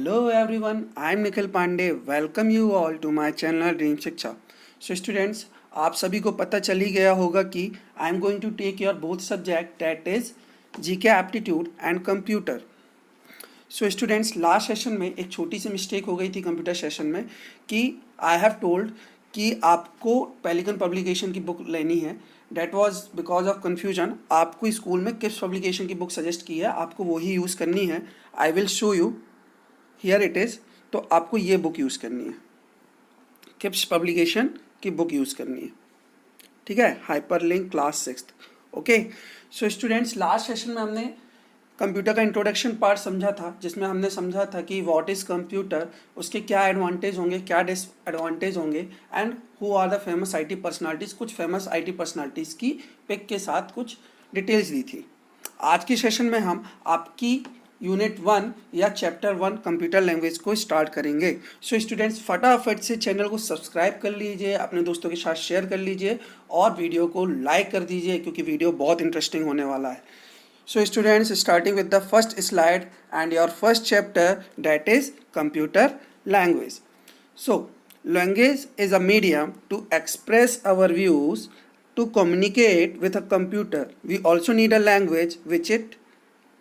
Hello everyone, I am Nikhil Pandey. Welcome you all to my channel Dream शिक्षा. So students, आप सभी को पता चल ही गया होगा कि I am going to take your both subject that is GK aptitude and computer. So students, last session में एक छोटी सी मिस्टेक हो गई थी कंप्यूटर सेशन में कि I have told कि आपको पेलिकन पब्लिकेशन की बुक लेनी है. That was because of confusion. आपको स्कूल में किस पब्लिकेशन की बुक सजेस्ट की है, आपको वही यूज़ करनी है. I will show you, here it is. तो आपको ये बुक यूज़ करनी है, किप्स पब्लिकेशन की बुक यूज़ करनी है. ठीक है, hyperlink class 6. Okay. So students, last session में हमने कंप्यूटर का इंट्रोडक्शन पार्ट समझा था, जिसमें हमने समझा था कि व्हाट इज़ कंप्यूटर, उसके क्या एडवांटेज होंगे, क्या डिसएडवांटेज होंगे, and who are the famous IT personalities. कुछ फेमस आईटी पर्सनालिटीज़ की पिक के साथ कुछ डिटेल्स दी थी. आज की सेशन में हम आपकी यूनिट 1 या चैप्टर 1 कंप्यूटर लैंग्वेज को स्टार्ट करेंगे. सो स्टूडेंट्स, फटाफट से चैनल को सब्सक्राइब कर लीजिए, अपने दोस्तों के साथ शेयर कर लीजिए और वीडियो को लाइक कर दीजिए, क्योंकि वीडियो बहुत इंटरेस्टिंग होने वाला है. So students, starting with the first slide and your first chapter, that is computer language. So language is a medium to express our views, to communicate with a computer. We also need a language which it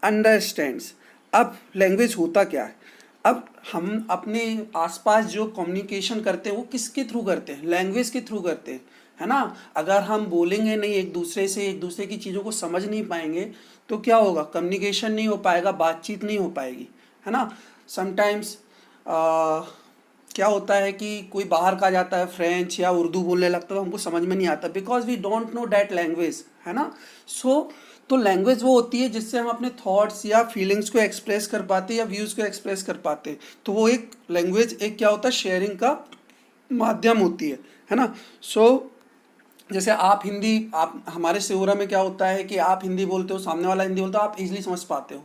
understands. अब language होता क्या है? अब हम अपने आसपास जो communication करते हैं वो किसके थ्रू करते हैं? लैंग्वेज के थ्रू करते हैं, है ना. अगर हम बोलेंगे नहीं एक दूसरे से, एक दूसरे की चीज़ों को समझ नहीं पाएंगे तो क्या होगा? कम्युनिकेशन नहीं हो पाएगा, बातचीत नहीं हो पाएगी, है ना. समटाइम्स क्या होता है कि कोई बाहर का जाता है, फ्रेंच या उर्दू बोलने लगता है, तो हमको समझ में नहीं आता, because we don't know that language, है ना. तो लैंग्वेज वो होती है जिससे हम अपने थॉट्स या फीलिंग्स को एक्सप्रेस कर पाते हैं या व्यूज़ को एक्सप्रेस कर पाते हैं. तो वो एक लैंग्वेज एक क्या होता है? शेयरिंग का माध्यम होती है ना. जैसे आप हिंदी, आप हमारे सेवरा में क्या होता है कि आप हिंदी बोलते हो, सामने वाला हिंदी बोलता हो, आप इजीली समझ पाते हो,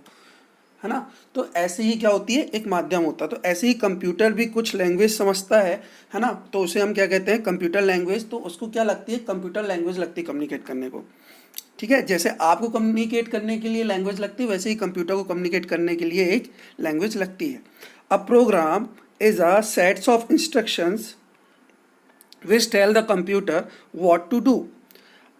है ना. तो ऐसे ही क्या होती है? एक माध्यम होता है. तो ऐसे ही कंप्यूटर भी कुछ लैंग्वेज समझता है ना. तो उसे हम क्या कहते हैं? Computer language. तो उसको क्या लगती है? कंप्यूटर लैंग्वेज लगती है कम्युनिकेट करने को. ठीक है, जैसे आपको कम्युनिकेट करने के लिए लैंग्वेज लगती है, वैसे ही कंप्यूटर को कम्युनिकेट करने के लिए एक लैंग्वेज लगती है. A program is a sets of instructions which tell the computer what to do.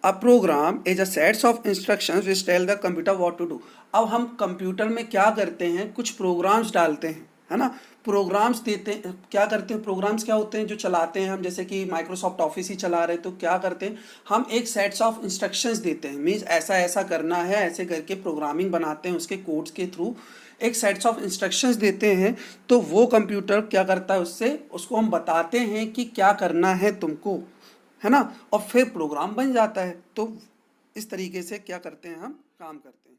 A program is a sets of instructions which tell the computer what to do. अब हम computer में क्या करते हैं? कुछ प्रोग्राम्स डालते हैं, है ना. प्रोग्राम्स देते हैं, क्या करते हैं? प्रोग्राम्स क्या होते हैं जो चलाते हैं हम? जैसे कि माइक्रोसॉफ्ट ऑफिस ही चला रहे हैं, तो क्या करते हैं हम? एक सेट्स ऑफ इंस्ट्रक्शंस देते हैं, मीन्स ऐसा ऐसा करना है, ऐसे करके प्रोग्रामिंग बनाते हैं उसके कोड्स के थ्रू. एक सेट्स ऑफ इंस्ट्रक्शंस देते हैं, तो वो कंप्यूटर क्या करता है? उसको हम बताते हैं कि क्या करना है तुमको, है ना, और फिर प्रोग्राम बन जाता है. तो इस तरीके से क्या करते हैं? हम काम करते हैं.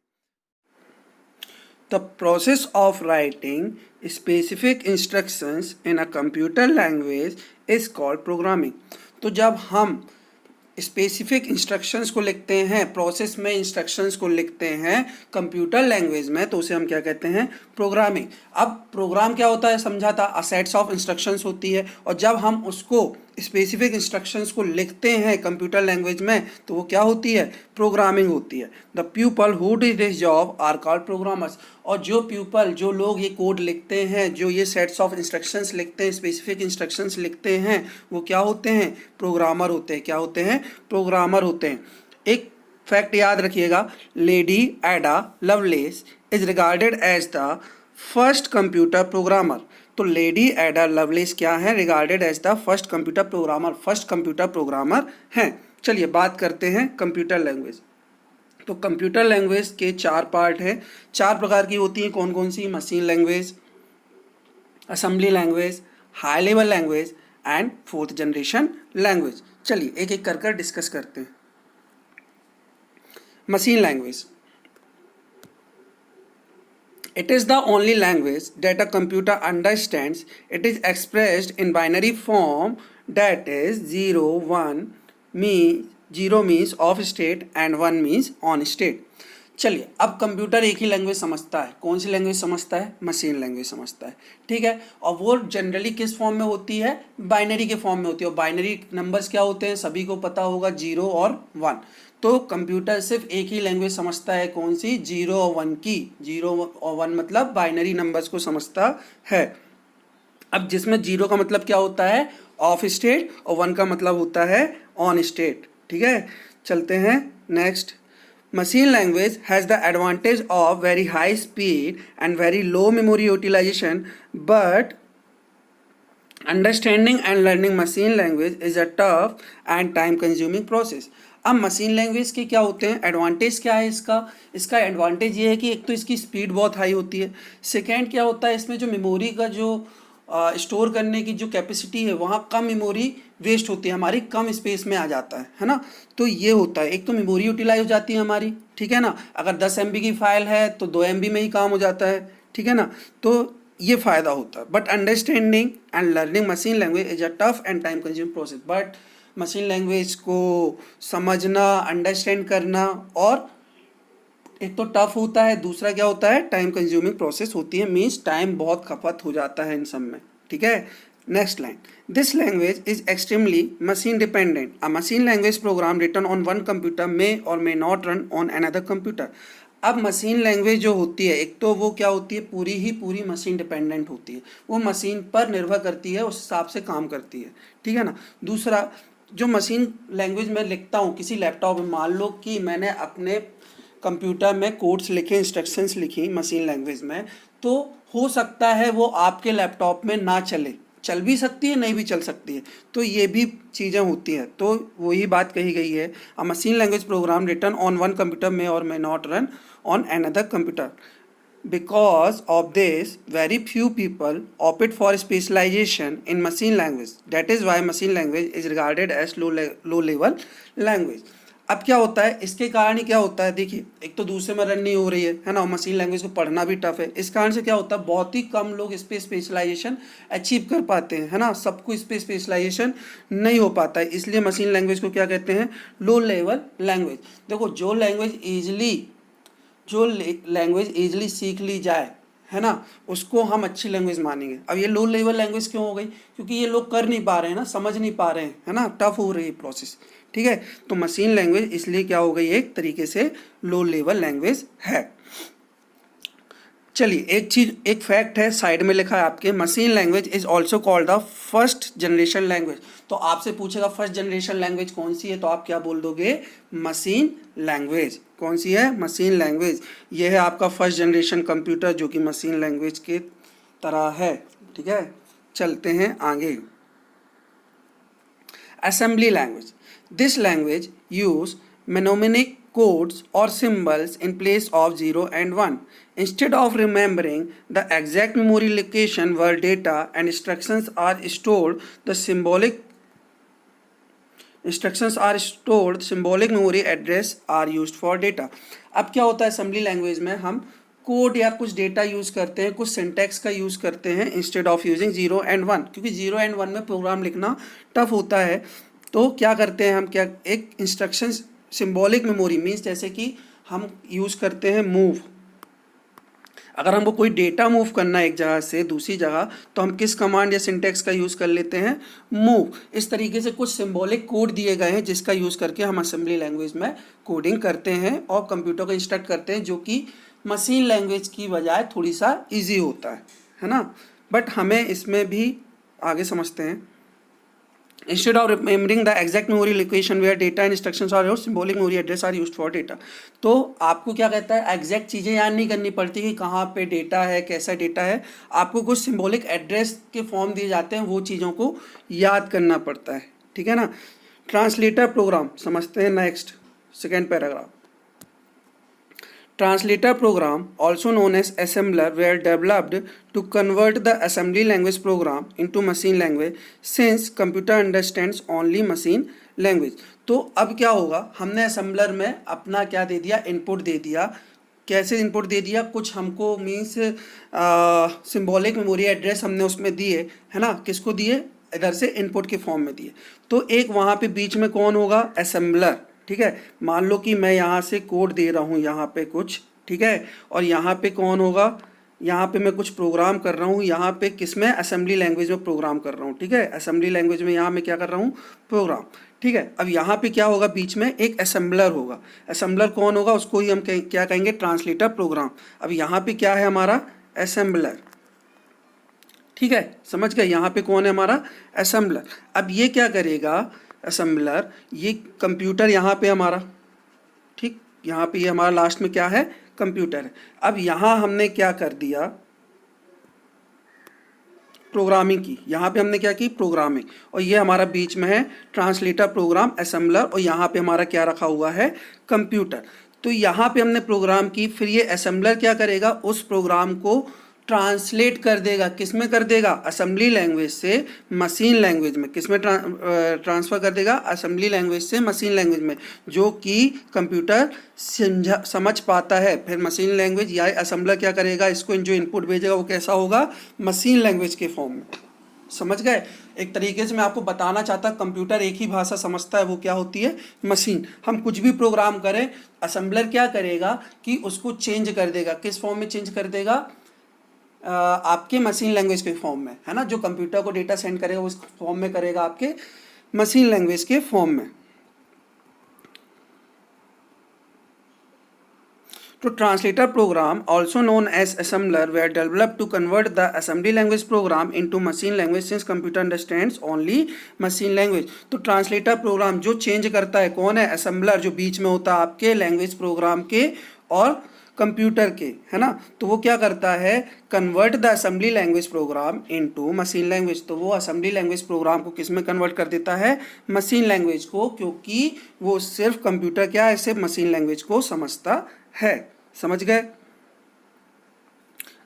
The process of writing specific instructions in a computer language is called programming. तो जब हम स्पेसिफिक इंस्ट्रक्शंस को लिखते हैं, प्रोसेस में इंस्ट्रक्शंस को लिखते हैं कंप्यूटर लैंग्वेज में, तो उसे हम क्या कहते हैं? प्रोग्रामिंग. अब प्रोग्राम क्या होता है? समझा था, अ सेट्स ऑफ इंस्ट्रक्शंस होती है, और जब हम उसको स्पेसिफिक इंस्ट्रक्शंस को लिखते हैं कंप्यूटर लैंग्वेज में, तो वो क्या होती है? प्रोग्रामिंग होती है. The people who do this job are called programmers. और जो लोग ये कोड लिखते हैं, जो ये सेट्स ऑफ इंस्ट्रक्शंस लिखते हैं, स्पेसिफिक इंस्ट्रक्शंस लिखते हैं, वो क्या होते हैं? प्रोग्रामर होते हैं. क्या होते हैं? प्रोग्रामर होते हैं. एक फैक्ट याद रखिएगा, Lady Ada Lovelace is regarded as the first computer programmer. तो लेडी एडा लवलेस क्या है? Regarded as the first computer programmer, first computer programmer हैं. चलिए बात करते हैं कंप्यूटर लैंग्वेज. तो कंप्यूटर लैंग्वेज के 4 पार्ट हैं. 4 प्रकार की होती हैं. कौन कौन सी? Machine language, assembly language, high level language and 4th generation language. चलिए एक एक कर डिस्कस करते हैं. Machine language. It is the only language that a computer understands. It is expressed in binary form, that is 0, 1 means 0 means off state and 1 means on state. चलिए, अब computer एक ही language समझता है। कौन सी लैंग्वेज समझता है? मशीन लैंग्वेज समझता है, ठीक है। और वो जनरली किस फॉर्म में होती है? बाइनरी के फॉर्म में होती है। और बाइनरी नंबर्स क्या होते हैं? सभी को पता होगा, 0 और 1। तो कंप्यूटर सिर्फ एक ही लैंग्वेज समझता है, कौन सी? 0 और 1 की। 0 और 1 मतलब बाइनरी नंबर्स को समझता है। अब जिसमें 0 का मतलब क्या होता है? ऑफ स्टेट, और 1 का मतलब होता है ऑन स्टेट, ठीक है। चलते हैं next. Machine language has the advantage of very high speed and very low memory utilization, but understanding and learning machine language is a tough and time consuming process. अब मशीन लैंग्वेज के क्या होते हैं advantage? क्या है इसका advantage ये है कि एक तो इसकी स्पीड बहुत हाई होती है। सेकेंड क्या होता है, इसमें जो मेमोरी का जो स्टोर करने की जो कैपेसिटी है, वहाँ कम मेमोरी वेस्ट होती है हमारी, कम स्पेस में आ जाता है ना। तो ये होता है, एक तो मेमोरी यूटिलाइज हो जाती है हमारी, ठीक है ना। अगर 10 MB की फाइल है तो 2 MB में ही काम हो जाता है, ठीक है ना। तो ये फ़ायदा होता है। But understanding and learning machine language is a tough and time consuming process. But machine language को समझना, अंडरस्टैंड करना, और एक तो टफ होता है, दूसरा क्या होता है? टाइम कंज्यूमिंग प्रोसेस होती है। मीन्स टाइम बहुत खपत हो जाता है इन सब में, ठीक है। Next line, this language is extremely machine dependent. A machine language program written on one computer may और may not run on another computer. अब मशीन लैंग्वेज जो होती है, एक तो वो क्या होती है? पूरी मशीन डिपेंडेंट होती है, वो मशीन पर निर्भर करती है, उस हिसाब से काम करती है, ठीक है ना। दूसरा, जो मशीन लैंग्वेज मैं लिखता हूँ किसी लैपटॉप में, मान लो कि मैंने अपने कंप्यूटर में कोड्स लिखे, इंस्ट्रक्शंस लिखी मशीन लैंग्वेज में, तो हो सकता है वो आपके लैपटॉप में ना चले, चल भी सकती है, नहीं भी चल सकती है। तो ये भी चीज़ें होती हैं। तो वही बात कही गई है, a machine language program written on one computer में और may not run on another computer. Because of this, very few people opt for specialization in machine language. That is why machine language is regarded as low level language. अब क्या होता है? इसके कारण ही क्या होता है, देखिए, एक तो दूसरे में रन नहीं हो रही है ना, और मशीन लैंग्वेज को पढ़ना भी टफ है। इस कारण से क्या होता है? बहुत ही कम लोग इस पे स्पेशलाइजेशन अचीव कर पाते हैं, है ना। सबको इस पे स्पेशलाइजेशन नहीं हो पाता है, इसलिए मशीन लैंग्वेज को क्या कहते हैं? Low level language. देखो, जो लैंग्वेज ईजिली सीख ली जाए, है ना, उसको हम अच्छी लैंग्वेज मानेंगे। अब ये लो लेवल लैंग्वेज क्यों हो गई? क्योंकि ये लोग कर नहीं पा रहे हैं ना, समझ नहीं पा रहे हैं, है ना, टफ हो रही है प्रोसेस, ठीक है। तो मशीन लैंग्वेज इसलिए क्या हो गई? एक तरीके से लो लेवल लैंग्वेज है। चलिए, एक फैक्ट है साइड में लिखा है आपके, machine language is also called the first generation language. तो आपसे पूछेगा फर्स्ट जनरेशन लैंग्वेज कौन सी है, तो आप क्या बोल दोगे? Machine language. कौन सी है? Machine language. यह है आपका फर्स्ट जनरेशन कंप्यूटर, जो कि मशीन लैंग्वेज के तरह है, ठीक है। चलते हैं आगे। Assembly language, this language use mnemonic codes or symbols in place of 0 and 1. Instead of remembering the exact memory location where data and instructions are stored, symbolic memory address are used for data. अब क्या होता है assembly language में? हम code या कुछ data use करते हैं, कुछ सिंटैक्स का यूज़ करते हैं इंस्टेड ऑफ यूजिंग 0 and 1, क्योंकि 0 and 1 में प्रोग्राम लिखना टफ होता है। तो क्या करते हैं हम? क्या एक इंस्ट्रक्शंस सिंबॉलिक मेमोरी मीन्स, जैसे कि हम यूज़ करते हैं मूव। अगर हमको कोई डेटा मूव करना है एक जगह से दूसरी जगह, तो हम किस कमांड या सिंटेक्स का यूज़ कर लेते हैं? मूव। इस तरीके से कुछ सिंबॉलिक कोड दिए गए हैं, जिसका यूज़ करके हम असेंबली लैंग्वेज में कोडिंग करते हैं और कंप्यूटर को इंस्ट्रक्ट करते हैं, जो कि मशीन लैंग्वेज की बजाय थोड़ी सा ईजी होता है ना। बट हमें इसमें भी आगे समझते हैं। Instead of remembering the exact memory location where data and instructions are used, symbolic memory address are used for data. तो आपको क्या कहता है? एग्जैक्ट चीज़ें याद नहीं करनी पड़ती कि कहाँ पे डेटा है, कैसा डेटा है। आपको कुछ सिंबॉलिक एड्रेस के फॉर्म दिए जाते हैं, वो चीज़ों को याद करना पड़ता है, ठीक है ना। ट्रांसलेटर प्रोग्राम समझते हैं। Next second paragraph. Translator program, also known as assembler, were developed to convert the assembly language program into machine language, since computer understands only machine language. तो अब क्या होगा? हमने assembler में अपना क्या दे दिया? इनपुट दे दिया। कैसे इनपुट दे दिया? कुछ हमको मीन्स सिंबॉलिक मेमोरी एड्रेस हमने उसमें दिए, है ना। किसको दिए? इधर से इनपुट के फॉर्म में दिए। तो एक वहाँ पे बीच में कौन होगा? असेंबलर, ठीक है। मान लो कि मैं यहाँ से कोड दे रहा हूँ यहाँ पे कुछ, ठीक है, और यहाँ पे कौन होगा, यहाँ पे मैं कुछ प्रोग्राम कर रहा हूँ, यहाँ पे किस में, असेंबली लैंग्वेज में प्रोग्राम कर रहा हूँ, ठीक है, असेंबली लैंग्वेज में यहाँ मैं क्या कर रहा हूँ, प्रोग्राम, ठीक है। अब यहाँ पे क्या होगा, बीच में एक असेंबलर होगा, असेंबलर कौन होगा, उसको ही हम क्या कहेंगे, ट्रांसलेटर प्रोग्राम। अब यहाँ पे क्या है हमारा, असेंबलर, ठीक है, समझ गए, यहाँ पे कौन है हमारा, असेंबलर। अब ये क्या करेगा असेंबलर, ये कंप्यूटर यहाँ पे हमारा, ठीक, यहाँ पे ये हमारा लास्ट में क्या है, कंप्यूटर है। अब यहाँ हमने क्या कर दिया, प्रोग्रामिंग की, यहाँ पे हमने क्या की, प्रोग्रामिंग, और ये हमारा बीच में है ट्रांसलेटर प्रोग्राम, असेंबलर, और यहाँ पे हमारा क्या रखा हुआ है, कंप्यूटर। तो यहाँ पे हमने प्रोग्राम की, फिर ये असेंबलर क्या करेगा, उस प्रोग्राम को ट्रांसलेट कर देगा, किस में कर देगा, असेंबली लैंग्वेज से मशीन लैंग्वेज में, किस में ट्रांसफ़र कर देगा, असेंबली लैंग्वेज से मशीन लैंग्वेज में, जो कि कंप्यूटर समझ पाता है। फिर मशीन लैंग्वेज या असेंबलर क्या करेगा, इसको जो इनपुट भेजेगा वो कैसा होगा, मशीन लैंग्वेज के फॉर्म में। समझ गए, एक तरीके से मैं आपको बताना चाहता, कंप्यूटर एक ही भाषा समझता है, वो क्या होती है, मशीन। हम कुछ भी प्रोग्राम करें, असेंबलर क्या करेगा कि उसको चेंज कर देगा, किस फॉर्म में चेंज कर देगा, आपके मशीन लैंग्वेज के फॉर्म में, है ना, जो कंप्यूटर को डेटा सेंड करेगा उस फॉर्म में करेगा, आपके मशीन लैंग्वेज के फॉर्म में। तो translator program also known as assembler were developed to convert the assembly language program into machine language since computer understands only machine language. तो ट्रांसलेटर प्रोग्राम जो चेंज करता है कौन है, असेंबलर, जो बीच में होता है आपके लैंग्वेज प्रोग्राम के और कंप्यूटर के, है ना। तो वो क्या करता है, convert the assembly language program into machine language. तो वो असेंबली लैंग्वेज प्रोग्राम को किस में कन्वर्ट कर देता है, मशीन लैंग्वेज को, क्योंकि वो सिर्फ कंप्यूटर क्या है, सिर्फ मशीन लैंग्वेज को समझता है। समझ गए।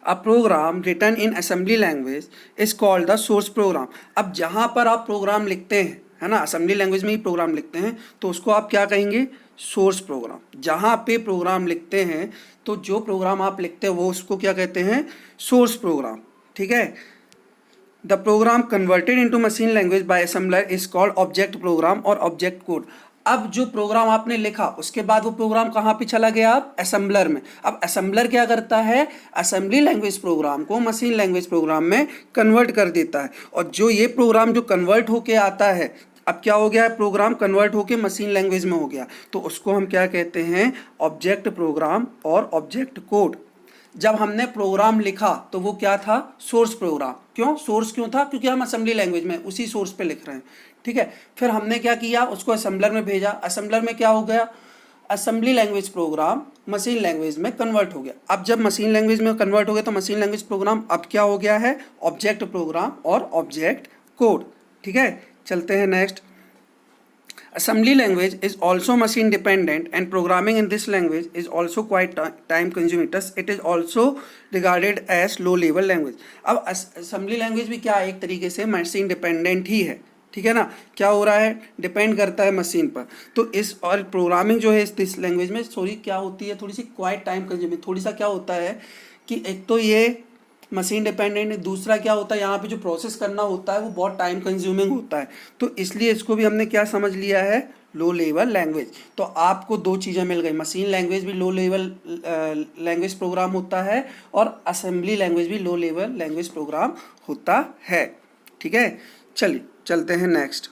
A program written in assembly language is called the source program. अब जहाँ पर आप प्रोग्राम लिखते हैं, है ना, असेंबली लैंग्वेज में ही प्रोग्राम लिखते हैं, तो उसको आप क्या कहेंगे, सोर्स प्रोग्राम। जहाँ पे प्रोग्राम लिखते हैं, तो जो प्रोग्राम आप लिखते हैं वो उसको क्या कहते हैं, सोर्स प्रोग्राम, ठीक है। The program converted into machine language by assembler is called object program और ऑब्जेक्ट कोड। अब जो प्रोग्राम आपने लिखा उसके बाद वो प्रोग्राम कहाँ पे चला गया, आप असेंबलर में। अब असेंबलर क्या करता है, असेंबली लैंग्वेज प्रोग्राम को मशीन लैंग्वेज प्रोग्राम में कन्वर्ट कर देता है। और जो ये प्रोग्राम जो कन्वर्ट होके आता है, अब क्या हो गया है, प्रोग्राम कन्वर्ट होके मशीन लैंग्वेज में हो गया, तो उसको हम क्या कहते हैं, ऑब्जेक्ट प्रोग्राम और ऑब्जेक्ट कोड। जब हमने प्रोग्राम लिखा तो वो क्या था, सोर्स प्रोग्राम। क्यों सोर्स क्यों था, क्योंकि हम असेंबली लैंग्वेज में उसी सोर्स पे लिख रहे हैं, ठीक है। फिर हमने क्या किया, उसको असेंबलर में भेजा, असेंबलर में क्या हो गया, assembly language programme machine language में कन्वर्ट हो गया। अब जब मशीन लैंग्वेज में कन्वर्ट हो गया तो मशीन लैंग्वेज प्रोग्राम अब क्या हो गया है, ऑब्जेक्ट प्रोग्राम और ऑब्जेक्ट कोड, ठीक है। चलते हैं next. Assembly language is also machine dependent and programming in this language is also quite time consuming. Thus it is also regarded as low level language. अब assembly language भी क्या है, एक तरीके से machine dependent ही है, ठीक है ना। क्या हो रहा है, डिपेंड करता है मशीन पर। तो इस और प्रोग्रामिंग जो है इस लैंग्वेज में थोड़ी क्या होती है, थोड़ी सी क्वाइट टाइम कंज्यूमिंग। थोड़ी सा क्या होता है कि एक तो ये मशीन डिपेंडेंट है, दूसरा क्या होता है, यहाँ पे जो प्रोसेस करना होता है वो बहुत टाइम कंज्यूमिंग होता है। तो इसलिए इसको भी हमने क्या समझ लिया है, लो लेवल लैंग्वेज। तो आपको दो चीज़ें मिल गई, मशीन लैंग्वेज भी लो लेवल लैंग्वेज प्रोग्राम होता है और असेंबली लैंग्वेज भी लो लेवल लैंग्वेज प्रोग्राम होता है, ठीक है। चलिए चलते हैं नेक्स्ट।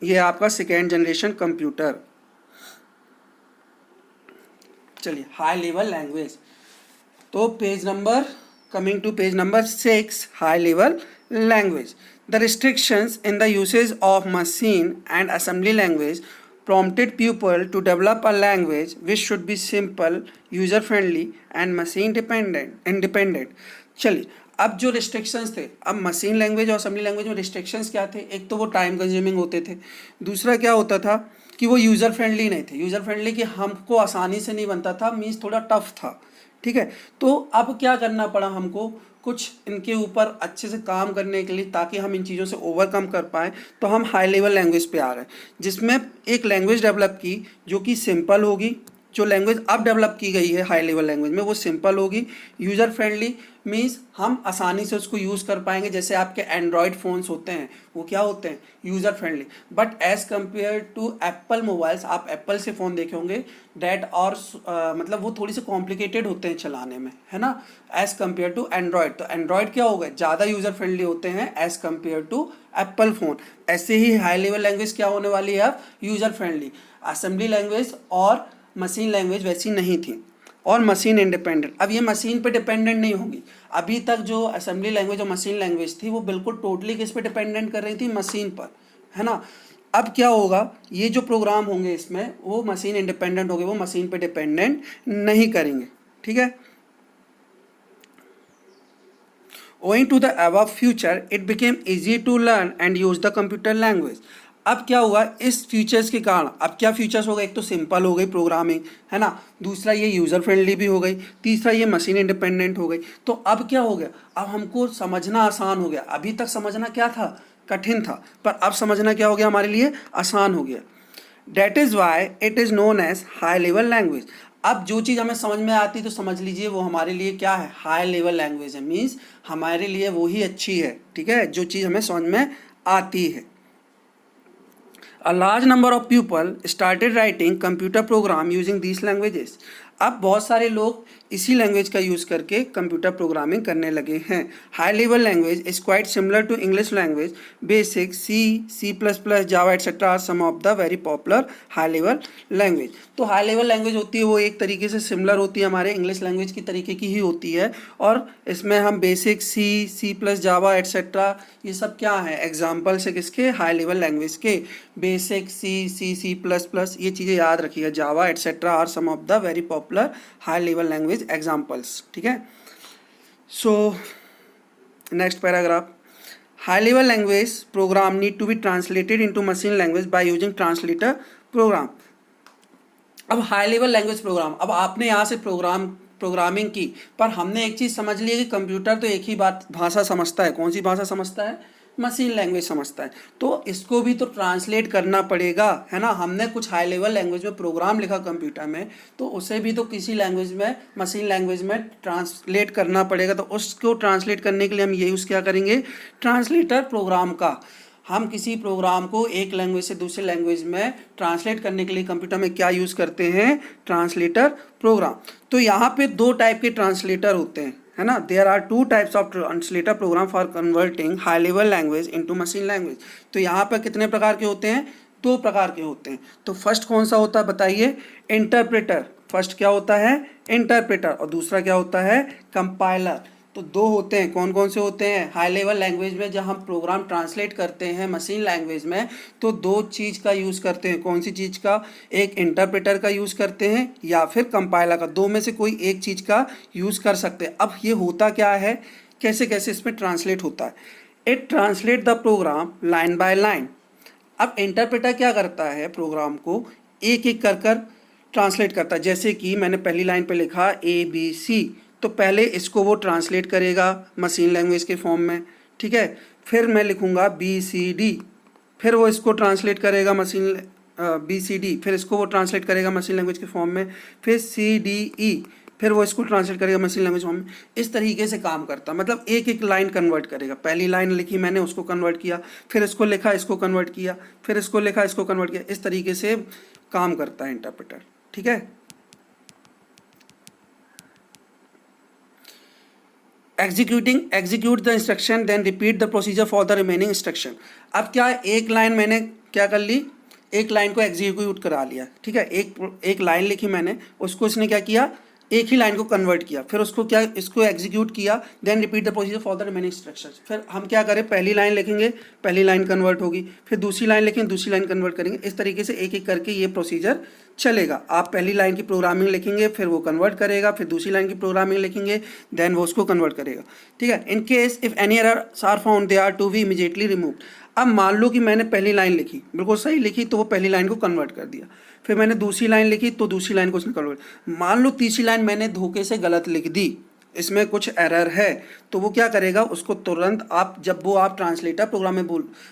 ये आपका सेकेंड जनरेशन कंप्यूटर। चलिए हाई लेवल लैंग्वेज, तो page number coming to page number 6, high level language. The restrictions in the usage of machine and assembly language prompted people to develop a language which should be simple, user friendly and machine independent. चलिए अब जो restrictions थे, अब machine language और assembly language में restrictions क्या थे, एक तो वो टाइम कंज्यूमिंग होते थे, दूसरा क्या होता था कि वो यूज़र फ्रेंडली नहीं थे। यूज़र फ्रेंडली कि हमको आसानी से नहीं बनता था, मीन्स थोड़ा टफ था, ठीक है। तो अब क्या करना पड़ा हमको, कुछ इनके ऊपर अच्छे से काम करने के लिए, ताकि हम इन चीज़ों से ओवरकम कर पाएँ, तो हम हाई लेवल लैंग्वेज पे आ गए, जिसमें एक लैंग्वेज डेवलप की जो कि सिंपल होगी, जो लैंग्वेज अब डेवलप की गई है हाई लेवल लैंग्वेज में वो सिंपल होगी, यूज़र फ्रेंडली, मीन्स हम आसानी से उसको यूज़ कर पाएंगे। जैसे आपके एंड्रॉयड फ़ोन्स होते हैं वो क्या होते हैं, user friendly. But as compare to Apple mobiles, आप एप्पल से फ़ोन देखे होंगे, डैट और मतलब वो थोड़ी सी कॉम्प्लिकेटेड होते हैं चलाने में, है ना, एज़ कम्पेयर टू एंड्रॉयड। तो एंड्रॉयड क्या होगा, ज़्यादा यूज़र फ्रेंडली होते हैं as compare to Apple phone. ऐसे ही हाई लेवल लैंग्वेज क्या होने वाली है अब, यूज़र फ्रेंडली। असेंबली लैंग्वेज और मशीन लैंग्वेज वैसी नहीं थी, और मशीन इंडिपेंडेंट। अब ये मशीन पे डिपेंडेंट नहीं होगी। अभी तक जो असेंबली लैंग्वेज और मशीन लैंग्वेज थी वो बिल्कुल टोटली किस पे डिपेंडेंट कर रही थी, मशीन पर, है ना। अब क्या होगा, ये जो प्रोग्राम होंगे इसमें वो मशीन इंडिपेंडेंट होंगे, वो मशीन पे डिपेंडेंट नहीं करेंगे, ठीक है। Owing to the above feature, it became easy to learn and use the computer language. अब क्या हुआ, इस फीचर्स के कारण अब क्या फीचर्स हो गए, एक तो सिंपल हो गई प्रोग्रामिंग, है ना, दूसरा ये यूज़र फ्रेंडली भी हो गई, तीसरा ये मशीन इंडिपेंडेंट हो गई। तो अब क्या हो गया, अब हमको समझना आसान हो गया। अभी तक समझना क्या था, कठिन था, पर अब समझना क्या हो गया, हमारे लिए आसान हो गया। That is why it is known as high level language. अब जो चीज़ हमें समझ में आती तो समझ लीजिए वो हमारे लिए क्या है, हाई लेवल लैंग्वेज है, मीन्स हमारे लिए वो ही अच्छी है, ठीक है, जो चीज़ हमें समझ में आती है। A large number of people started writing computer program using these languages. अब बहुत सारे लोग इसी लैंग्वेज का यूज़ करके कंप्यूटर प्रोग्रामिंग करने लगे हैं। High level language is quite similar to English language, BASIC C plus plus, Java etcetera are some of the very popular high level language. तो हाई लेवल लैंग्वेज होती है वो एक तरीके से सिमिलर होती है, हमारे इंग्लिश लैंग्वेज की तरीके की ही होती है, और इसमें हम basic C plus, Java etcetera, ये सब क्या है, एग्जाम्पल्स है किसके, हाई लेवल लैंग्वेज के। बेसिक सी प्लस प्लस, ये चीज़ें याद रखिएगा, Java etcetera are some of the very popular high level language examples, ठीक है। So next paragraph, high level language program need to be translated into machine language by using translator program. अब high level language program, अब आपने यहाँ से programming की, पर हमने एक चीज़ समझ ली है कि कंप्यूटर तो एक ही बात भाषा समझता है, कौन सी भाषा समझता है, मशीन लैंग्वेज समझता है। तो इसको भी तो ट्रांसलेट करना पड़ेगा, है ना। हमने कुछ हाई लेवल लैंग्वेज में प्रोग्राम लिखा कंप्यूटर में, तो उसे भी तो किसी लैंग्वेज में, मशीन लैंग्वेज में ट्रांसलेट करना पड़ेगा। तो उसको ट्रांसलेट करने के लिए हम ये यूज़ क्या करेंगे, ट्रांसलेटर प्रोग्राम का। हम किसी प्रोग्राम को एक लैंग्वेज से दूसरे लैंग्वेज में ट्रांसलेट करने के लिए कंप्यूटर में क्या यूज़ करते हैं, ट्रांसलेटर प्रोग्राम। तो यहाँ पे दो टाइप के ट्रांसलेटर होते हैं, है ना। There are two types of translator program for converting high level language into machine language. तो यहाँ पर कितने प्रकार के होते हैं, दो प्रकार के होते हैं। तो फर्स्ट कौन सा होता है बताइए, इंटरप्रेटर। फर्स्ट क्या होता है, इंटरप्रेटर, और दूसरा क्या होता है, कंपाइलर। तो दो होते हैं, कौन कौन से होते हैं, हाई लेवल लैंग्वेज में जब हम प्रोग्राम ट्रांसलेट करते हैं मशीन लैंग्वेज में, तो दो चीज़ का यूज़ करते हैं। कौन सी चीज़ का, एक इंटरप्रेटर का यूज़ करते हैं या फिर कंपाइलर का, दो में से कोई एक चीज़ का यूज़ कर सकते हैं। अब ये होता क्या है, कैसे कैसे इसमें ट्रांसलेट होता है, it translate the program line by line. अब इंटरप्रेटर क्या करता है, प्रोग्राम को एक एक कर कर ट्रांसलेट करता है। जैसे कि मैंने पहली लाइन पे लिखा ABC, तो पहले इसको वो ट्रांसलेट करेगा मशीन लैंग्वेज के फॉर्म में, ठीक है। फिर मैं लिखूँगा BCD, फिर वो इसको ट्रांसलेट करेगा मशीन BCD, फिर इसको वो ट्रांसलेट करेगा मशीन लैंग्वेज के फॉर्म में, फिर CDE, फिर वो इसको ट्रांसलेट करेगा मशीन लैंग्वेज फॉर्म में। इस तरीके से काम करता, मतलब एक एक लाइन कन्वर्ट करेगा। पहली लाइन लिखी मैंने, उसको कन्वर्ट किया, फिर इसको लिखा, इसको कन्वर्ट किया, फिर इसको लिखा, इसको कन्वर्ट किया। इस तरीके से काम करता है इंटरप्रेटर, ठीक है। Execute the instruction then repeat the procedure for the remaining instruction. अब क्या है, एक लाइन मैंने क्या कर ली, एक लाइन को एग्जीक्यूट करा लिया, ठीक है। एक लाइन लिखी मैंने, उसको इसने क्या किया, एक ही लाइन को कन्वर्ट किया, फिर उसको क्या, इसको एग्जीक्यूट किया, then repeat the procedure for the remaining instructions. फिर हम क्या करें, पहली लाइन लिखेंगे, पहली लाइन कन्वर्ट होगी, फिर दूसरी लाइन लिखेंगे, दूसरी लाइन कन्वर्ट करेंगे। इस तरीके से एक एक करके ये प्रोसीजर चलेगा। आप पहली लाइन की प्रोग्रामिंग लिखेंगे, फिर वो कन्वर्ट करेगा, फिर दूसरी लाइन की प्रोग्रामिंग लिखेंगे, देन वो उसको कन्वर्ट करेगा, ठीक है। In case if any errors are found they are to be immediately removed. अब मान लो कि मैंने पहली लाइन लिखी, बिल्कुल सही लिखी, तो वो पहली लाइन को कन्वर्ट कर दिया। फिर मैंने दूसरी लाइन लिखी, तो दूसरी लाइन को उसने कन्वर्ट। मान लो तीसरी लाइन मैंने धोखे से गलत लिख दी, इसमें कुछ एरर है, तो वो क्या करेगा, उसको तुरंत आप जब वो आप ट्रांसलेटर प्रोग्राम में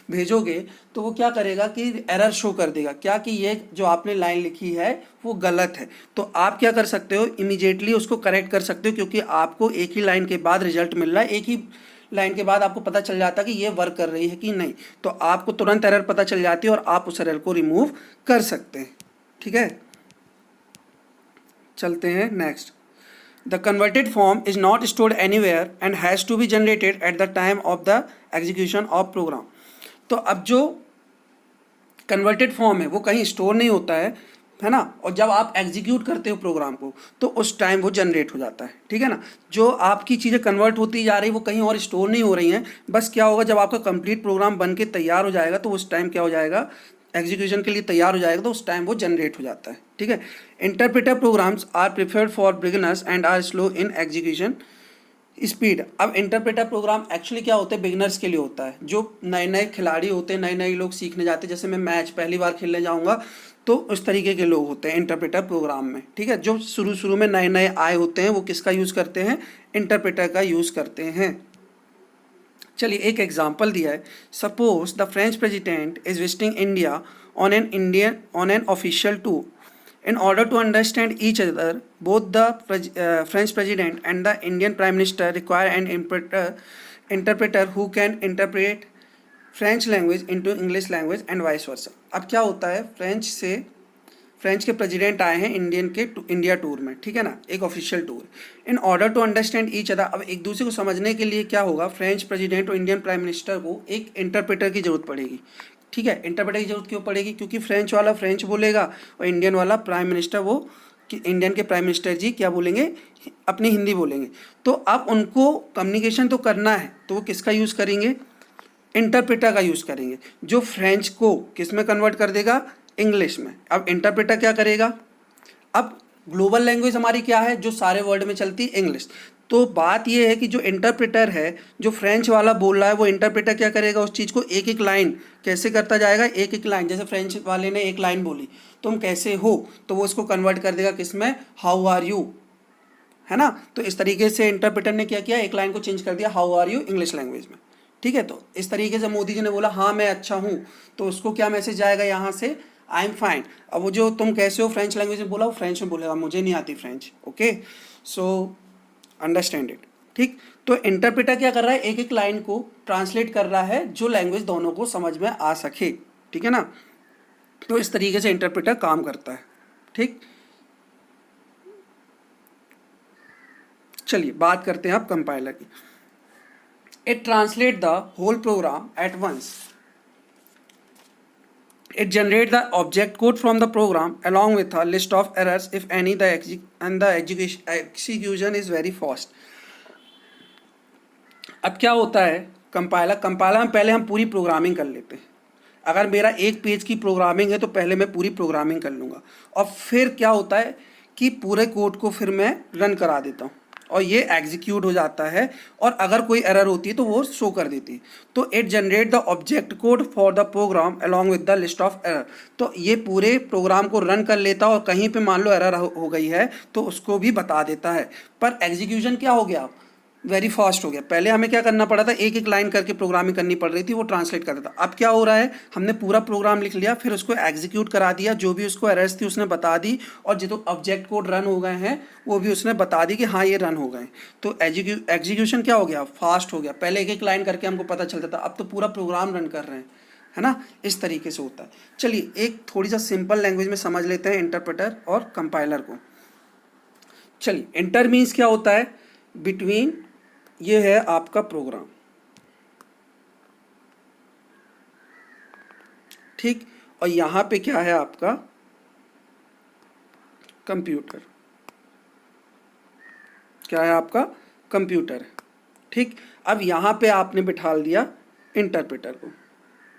भेजोगे तो वो क्या करेगा कि एरर शो कर देगा क्या कि ये जो आपने लाइन लिखी है वो गलत है। तो आप क्या कर सकते हो, इमीडिएटली उसको करेक्ट कर सकते हो, क्योंकि आपको एक ही लाइन के बाद रिजल्ट मिल रहा है, एक ही लाइन के बाद आपको पता चल जाता है कि ये वर्क कर रही है कि नहीं, तो आपको तुरंत एरर पता चल जाती है और आप उस एरर को रिमूव कर सकते हैं। ठीक है, चलते हैं next. The converted form is not stored anywhere and has to be generated at the time of the execution of program। तो अब जो कन्वर्टेड फॉर्म है वो कहीं स्टोर नहीं होता है ना, और जब आप एग्जीक्यूट करते हो प्रोग्राम को तो उस टाइम वो जनरेट हो जाता है। ठीक है ना, जो आपकी चीज़ें कन्वर्ट होती जा रही वो कहीं और स्टोर नहीं हो रही हैं, बस क्या होगा जब आपका कंप्लीट प्रोग्राम बन के तैयार हो जाएगा तो उस टाइम क्या हो जाएगा, एग्जीक्यूशन के लिए तैयार हो जाएगा तो उस टाइम वो जनरेट हो जाता है। ठीक है, interpreter programs are preferred for beginners and are slow in execution speed. अब इंटरप्रेटर प्रोग्राम एक्चुअली क्या होते हैं, बिगिनर्स के लिए होता है, जो नए नए खिलाड़ी होते हैं, नए नए लोग सीखने जाते हैं, जैसे मैं मैच पहली बार खेलने जाऊंगा तो उस तरीके के लोग होते हैं इंटरप्रेटर प्रोग्राम में। ठीक है, जो शुरू शुरू में नए नए आए होते हैं वो किसका यूज़ करते हैं, इंटरप्रेटर का यूज़ करते हैं। चलिए एक एग्जाम्पल दिया है, suppose the French president is visiting India on an official tour. In order to understand each other, both the French president and the Indian prime minister require an interpreter who can interpret French language into English language and vice versa। अब क्या होता है, French के president आए हैं India tour में, ठीक है ना, एक official tour. In order to understand each other, अब एक दूसरे को समझने के लिए क्या होगा, फ्रेंच प्रेसिडेंट और इंडियन प्राइम मिनिस्टर को एक इंटरप्रेटर की जरूरत पड़ेगी। ठीक है, इंटरप्रेटर की जरूरत क्यों पड़ेगी, क्योंकि फ्रेंच वाला फ्रेंच बोलेगा और इंडियन वाला प्राइम मिनिस्टर वो कि इंडियन के प्राइम मिनिस्टर जी क्या बोलेंगे, अपनी हिंदी बोलेंगे। तो अब उनको कम्युनिकेशन तो करना है तो वो किसका यूज़ करेंगे, इंटरप्रेटर का यूज़ करेंगे, जो फ्रेंच को किस में कन्वर्ट कर देगा, इंग्लिश में। अब इंटरप्रेटर क्या करेगा, अब ग्लोबल लैंग्वेज हमारी क्या है, जो सारे वर्ल्ड में चलती है, इंग्लिश। तो बात यह है कि जो इंटरप्रेटर है, जो फ्रेंच वाला बोल रहा है, वो इंटरप्रेटर क्या करेगा, उस चीज़ को एक एक लाइन कैसे करता जाएगा, एक एक लाइन, जैसे फ्रेंच वाले ने एक लाइन बोली तुम कैसे हो, तो वो इसको कन्वर्ट कर देगा किस में, हाउ आर यू, है ना। तो इस तरीके से इंटरप्रेटर ने क्या किया, एक लाइन को चेंज कर दिया how are you English language में। ठीक है, तो इस तरीके से मोदी जी ने बोला हाँ मैं अच्छा हूँ, तो उसको क्या मैसेज आएगा यहाँ से, आई एम फाइन। अब वो जो तुम कैसे हो फ्रेंच लैंग्वेज में बोला, वो फ्रेंच में बोलेगा मुझे नहीं आती French. Okay, so understand it. ठीक, तो इंटरप्रेटर क्या कर रहा है, एक एक लाइन को ट्रांसलेट कर रहा है जो लैंग्वेज दोनों को समझ में आ सके। ठीक है ना, तो इस तरीके से इंटरप्रेटर काम करता है। ठीक, चलिए बात करते हैं आप कंपाइलर की। It translate the whole program at once. It generates the object code from the program along with a list of errors if any, and the execution is very fast। अब क्या होता है, कंपाइलर में पहले हम पूरी programming कर लेते हैं। अगर मेरा एक पेज की प्रोग्रामिंग है तो पहले मैं पूरी प्रोग्रामिंग कर लूँगा और फिर क्या होता है कि पूरे कोड को फिर मैं रन करा देता हूँ और ये एग्जीक्यूट हो जाता है, और अगर कोई एरर होती है तो वो शो कर देती है। तो it generate the object code for the program along with the list of error. तो ये पूरे प्रोग्राम को रन कर लेता है और कहीं पे मान लो एरर हो गई है तो उसको भी बता देता है। पर एग्जीक्यूशन क्या हो गया, वेरी फास्ट हो गया। पहले हमें क्या करना पड़ा था, एक एक लाइन करके प्रोग्रामिंग करनी पड़ रही थी, वो ट्रांसलेट करता था। अब क्या हो रहा है, हमने पूरा प्रोग्राम लिख लिया, फिर उसको एग्जीक्यूट करा दिया, जो भी उसको एरर्स थी उसने बता दी, और जो ऑब्जेक्ट कोड रन हो गए हैं वो भी उसने बता दी कि हाँ ये रन हो गए। तो एग्जीक्यूशन क्या हो गया, फास्ट हो गया। पहले एक एक लाइन करके हमको पता चलता था, अब तो पूरा प्रोग्राम रन कर रहे हैं, है ना। इस तरीके से होता है। चलिए एक थोड़ी सा सिंपल लैंग्वेज में समझ लेते हैं इंटरप्रेटर और कंपाइलर को। चलिए, इंटर मीन्स क्या होता है, बिटवीन, ये है आपका प्रोग्राम, ठीक, और यहां पे क्या है आपका कंप्यूटर, क्या है आपका कंप्यूटर, ठीक। अब यहां पे आपने बिठा दिया इंटरप्रेटर को,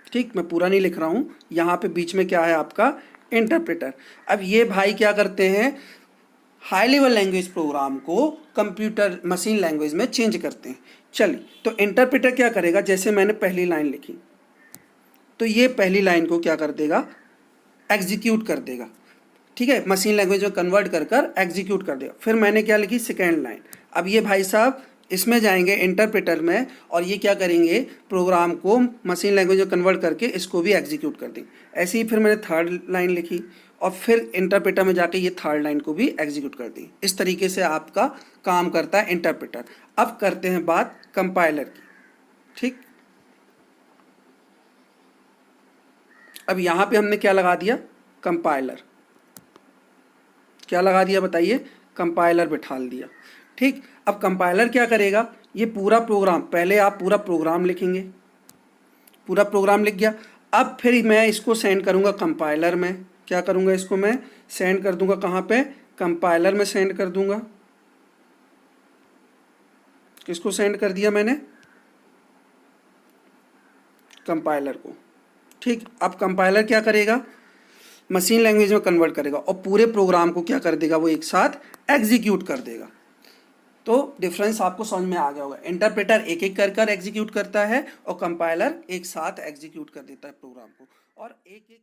ठीक, मैं पूरा नहीं लिख रहा हूं, यहां पे बीच में क्या है आपका इंटरप्रेटर। अब ये भाई क्या करते हैं, हाई लेवल लैंग्वेज प्रोग्राम को कंप्यूटर मशीन लैंग्वेज में चेंज करते हैं। चलिए, तो इंटरप्रेटर क्या करेगा, जैसे मैंने पहली लाइन लिखी तो ये पहली लाइन को क्या कर देगा, एग्जीक्यूट कर देगा, ठीक है, मशीन लैंग्वेज में कन्वर्ट कर कर एग्जीक्यूट कर देगा। फिर मैंने क्या लिखी, सेकेंड लाइन। अब ये भाई साहब इसमें जाएंगे इंटरप्रेटर में और ये क्या करेंगे, प्रोग्राम को मशीन लैंग्वेज में कन्वर्ट करके इसको भी एग्जीक्यूट कर देंगे। ऐसे ही फिर मैंने थर्ड लाइन लिखी और फिर इंटरप्रेटर में जाके ये थर्ड लाइन को भी एग्जीक्यूट कर दी। इस तरीके से आपका काम करता है इंटरप्रेटर। अब करते हैं बात कंपाइलर की। ठीक, अब यहाँ पे हमने क्या लगा दिया, कंपाइलर। क्या लगा दिया बताइए, कंपाइलर बिठा दिया। ठीक, अब कंपाइलर क्या करेगा, ये पूरा प्रोग्राम, पहले आप पूरा प्रोग्राम लिखेंगे, पूरा प्रोग्राम लिख गया। अब फिर मैं इसको सेंड करूँगा कंपाइलर में। क्या करूँगा, इसको मैं सेंड कर दूंगा कहाँ पे, कंपाइलर में सेंड कर दूंगा। किसको सेंड कर दिया मैंने, कंपाइलर को। ठीक, अब कंपाइलर क्या करेगा, मशीन लैंग्वेज में कन्वर्ट करेगा और पूरे प्रोग्राम को क्या कर देगा, वो एक साथ एग्जीक्यूट कर देगा। तो डिफरेंस आपको समझ में आ गया होगा। इंटरप्रेटर एक एक कर एग्जीक्यूट करता है और कंपाइलर एक साथ एग्जीक्यूट कर देता है प्रोग्राम को। और एक एक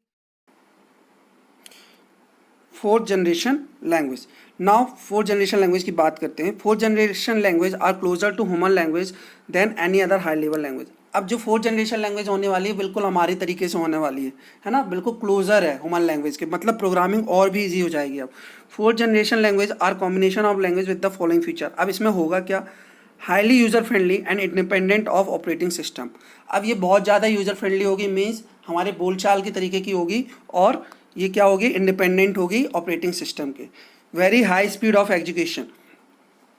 fourth generation language. Now fourth generation language की बात करते हैं। Fourth generation language are closer to human language than any other high level language. अब जो फोर्थ जनरेशन लैंग्वेज होने वाली है बिल्कुल हमारी तरीके से होने वाली है ना, बिल्कुल क्लोजर है ह्यूमन लैंग्वेज के, मतलब प्रोग्रामिंग और भी ईजी हो जाएगी। अब fourth generation language are combination of language with the following feature. अब इसमें होगा क्या, highly user friendly and independent of operating system. अब ये बहुत ज़्यादा यूज़र फ्रेंडली होगी, मीन्स हमारे बोलचाल की तरीके की होगी, और ये क्या होगी, इंडिपेंडेंट होगी ऑपरेटिंग सिस्टम के। Very high speed of execution.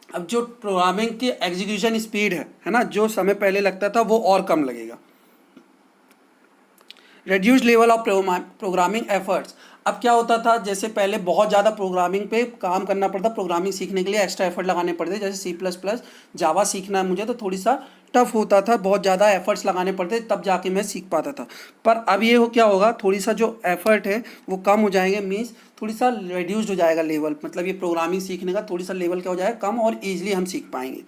अब जो प्रोग्रामिंग की एग्जीक्यूशन स्पीड है ना, जो समय पहले लगता था वो और कम लगेगा। Reduce level of programming efforts. अब क्या होता था, जैसे पहले बहुत ज़्यादा प्रोग्रामिंग पे काम करना पड़ता, प्रोग्रामिंग सीखने के लिए एक्स्ट्रा एफर्ट लगाने पड़ते, जैसे C++, जावा सीखना है मुझे तो थोड़ी सा टफ होता था, बहुत ज़्यादा एफर्ट्स लगाने पड़ते तब जाके मैं सीख पाता था। पर अब ये क्या होगा, थोड़ी सा जो एफर्ट है वो कम हो जाएंगे, मीन्स थोड़ी सा रिड्यूस्ड हो जाएगा लेवल, मतलब ये प्रोग्रामिंग सीखने का थोड़ी सा लेवल क्या हो जाएगा, कम, और ईजिली हम सीख पाएंगे।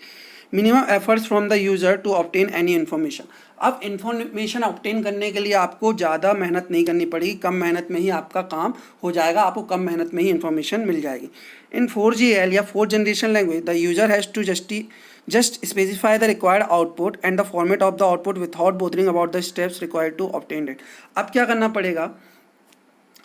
Minimum efforts from the user to obtain any information. अब इन्फॉर्मेशन ऑब्टेन करने के लिए आपको ज़्यादा मेहनत नहीं करनी पड़ेगी, कम मेहनत में ही आपका काम हो जाएगा, आपको कम मेहनत में ही इन्फॉर्मेशन मिल जाएगी। इन 4GL या fourth generation language the user has to just specify the required output and the format of the output without bothering about the steps required to obtain it। अब क्या करना पड़ेगा,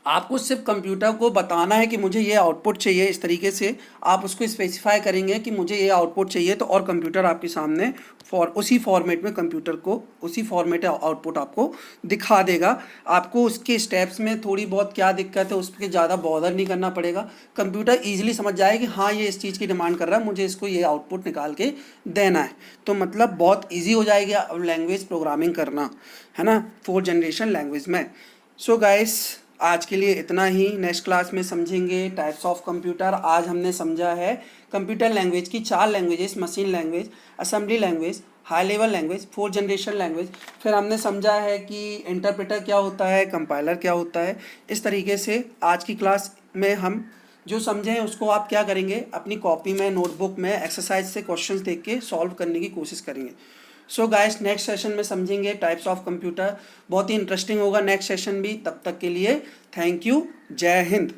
आपको सिर्फ कंप्यूटर को बताना है कि मुझे ये आउटपुट चाहिए, इस तरीके से आप उसको स्पेसिफाई करेंगे कि मुझे ये आउटपुट चाहिए, तो और कंप्यूटर आपके सामने उसी फॉर्मेट में कंप्यूटर को उसी फॉर्मेट आउटपुट आपको दिखा देगा। आपको उसके स्टेप्स में थोड़ी बहुत क्या दिक्कत है उस पर ज़्यादा बॉदर नहीं करना पड़ेगा, कंप्यूटर ईजिली समझ जाए कि हाँ ये इस चीज़ की डिमांड कर रहा है, मुझे इसको ये आउटपुट निकाल के देना है। तो मतलब बहुत ईजी हो जाएगी अब लैंग्वेज प्रोग्रामिंग करना, है ना, फोर्थ जनरेशन लैंग्वेज में। सो गाइस, आज के लिए इतना ही। नेक्स्ट क्लास में समझेंगे टाइप्स ऑफ कंप्यूटर। आज हमने समझा है कंप्यूटर लैंग्वेज की 4 languages, machine language, assembly language, high level language, fourth generation language. फिर हमने समझा है कि इंटरप्रेटर क्या होता है, कंपाइलर क्या होता है। इस तरीके से आज की क्लास में हम जो समझे हैं उसको आप क्या करेंगे, अपनी कॉपी में, नोटबुक में एक्सरसाइज से क्वेश्चंस देख के सॉल्व करने की कोशिश करेंगे। सो गाइस, नेक्स्ट सेशन में समझेंगे टाइप्स ऑफ कंप्यूटर, बहुत ही इंटरेस्टिंग होगा नेक्स्ट सेशन भी। तब तक के लिए थैंक यू, जय हिंद।